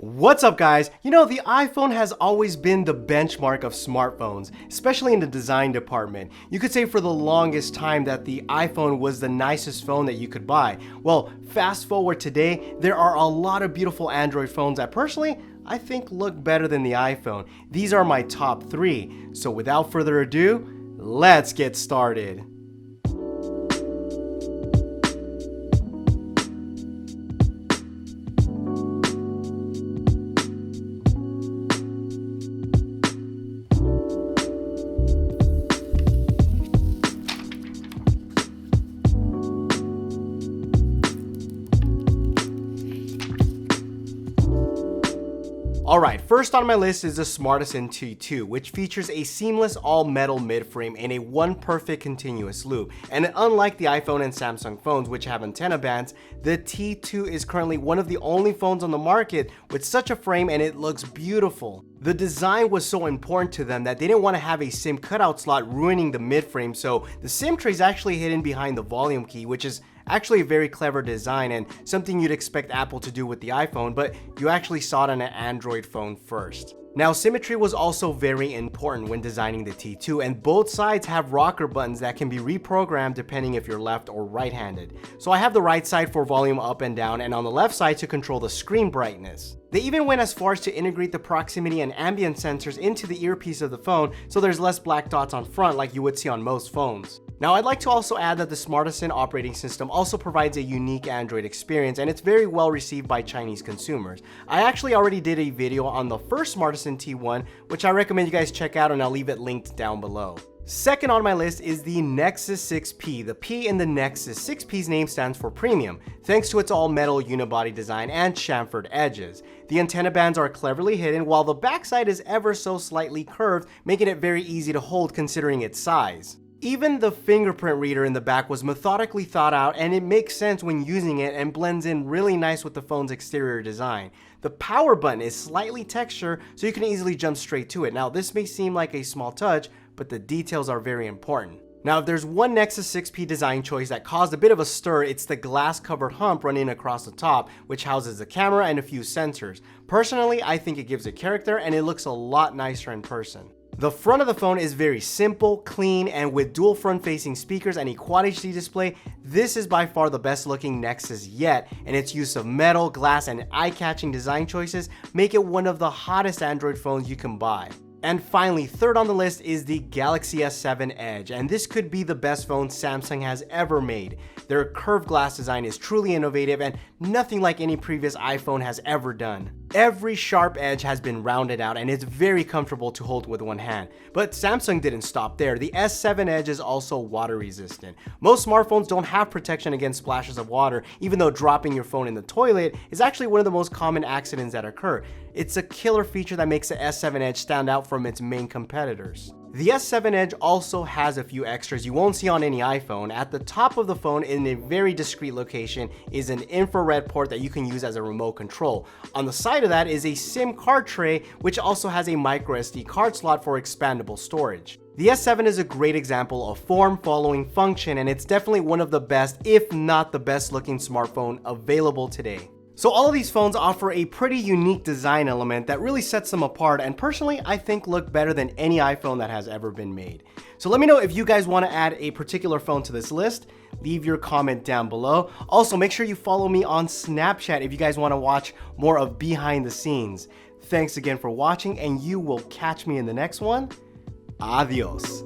What's up guys? You know, the iPhone has always been the benchmark of smartphones, especially in the design department. You could say for the longest time that the iPhone was the nicest phone that you could buy. Well, fast forward today, there are a lot of beautiful Android phones that personally, I think look better than the iPhone. These are my top 3. So without further ado, let's get started. Alright, first on my list is the Smartisan T2, which features a seamless all-metal midframe and a one perfect continuous loop. And unlike the iPhone and Samsung phones, which have antenna bands, the T2 is currently one of the only phones on the market with such a frame, and it looks beautiful. The design was so important to them that they didn't want to have a SIM cutout slot ruining the midframe, so the SIM tray is actually hidden behind the volume key, which is actually a very clever design and something you'd expect Apple to do with the iPhone, but you actually saw it on an Android phone first. Now, symmetry was also very important when designing the T2, and both sides have rocker buttons that can be reprogrammed depending if you're left or right-handed. So I have the right side for volume up and down, and on the left side to control the screen brightness. They even went as far as to integrate the proximity and ambient sensors into the earpiece of the phone, so there's less black dots on front like you would see on most phones. Now, I'd like to also add that the Smartisan operating system also provides a unique Android experience, and it's very well received by Chinese consumers. I actually already did a video on the first Smartisan T1, which I recommend you guys check out, and I'll leave it linked down below. Second on my list is the Nexus 6P. The P in the Nexus 6P's name stands for premium, thanks to its all-metal unibody design and chamfered edges. The antenna bands are cleverly hidden, while the backside is ever so slightly curved, making it very easy to hold considering its size. Even the fingerprint reader in the back was methodically thought out, and it makes sense when using it and blends in really nice with the phone's exterior design. The power button is slightly textured, so you can easily jump straight to it. Now, this may seem like a small touch, but the details are very important. Now, if there's one Nexus 6P design choice that caused a bit of a stir, it's the glass-covered hump running across the top, which houses the camera and a few sensors. Personally, I think it gives it character, and it looks a lot nicer in person. The front of the phone is very simple, clean, and with dual front-facing speakers and a Quad HD display, this is by far the best looking Nexus yet, and its use of metal, glass, and eye-catching design choices make it one of the hottest Android phones you can buy. And finally, third on the list is the Galaxy S7 Edge, and this could be the best phone Samsung has ever made. Their curved glass design is truly innovative and nothing like any previous iPhone has ever done. Every sharp edge has been rounded out and it's very comfortable to hold with one hand. But Samsung didn't stop there. The S7 Edge is also water resistant. Most smartphones don't have protection against splashes of water, even though dropping your phone in the toilet is actually one of the most common accidents that occur. It's a killer feature that makes the S7 Edge stand out from its main competitors. The S7 Edge also has a few extras you won't see on any iPhone. At the top of the phone, in a very discreet location, is an infrared port that you can use as a remote control. On the side of that is a SIM card tray, which also has a micro SD card slot for expandable storage. The S7 is a great example of form following function, and it's definitely one of the best, if not the best looking smartphone available today. So all of these phones offer a pretty unique design element that really sets them apart, and personally I think look better than any iPhone that has ever been made. So let me know if you guys want to add a particular phone to this list. Leave your comment down below. Also, make sure you follow me on Snapchat if you guys want to watch more of behind the scenes. Thanks again for watching, and you will catch me in the next one. Adios.